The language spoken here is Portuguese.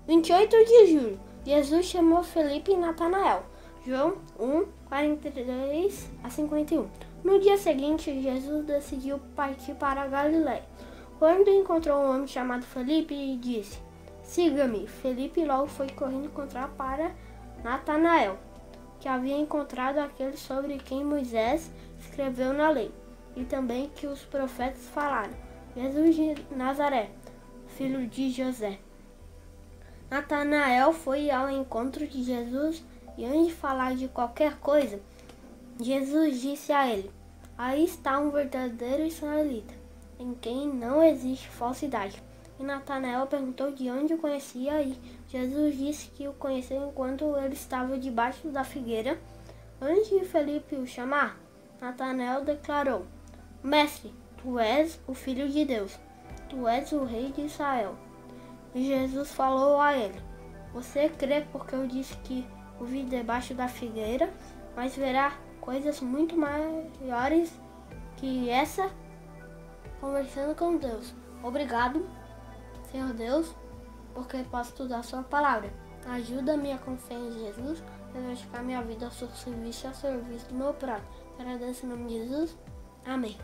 28 de julho, Jesus chamou Felipe e Natanael. João 1, 43 a 51. No dia seguinte, Jesus decidiu partir para a Galiléia. Quando encontrou um homem chamado Felipe, e disse: "Siga-me." Felipe logo foi correndo encontrar para Natanael, que havia encontrado aquele sobre quem Moisés escreveu na lei, e também que os profetas falaram: Jesus de Nazaré, filho de José. Natanael foi ao encontro de Jesus e, antes de falar de qualquer coisa, Jesus disse a ele: "Aí está um verdadeiro israelita, em quem não existe falsidade." E Natanael perguntou de onde o conhecia, e Jesus disse que o conheceu enquanto ele estava debaixo da figueira. Antes de Felipe o chamar, Natanael declarou: "Mestre, tu és o Filho de Deus, tu és o Rei de Israel." E Jesus falou a ele: "Você crê porque eu disse que o vi debaixo da figueira, mas verá coisas muito maiores que essa, conversando com Deus." Obrigado, Senhor Deus, porque posso estudar sua palavra. Ajuda-me a confiar em Jesus e dedicar minha vida ao seu serviço e ao serviço do meu próximo. Agradeço em nome de Jesus. Amém.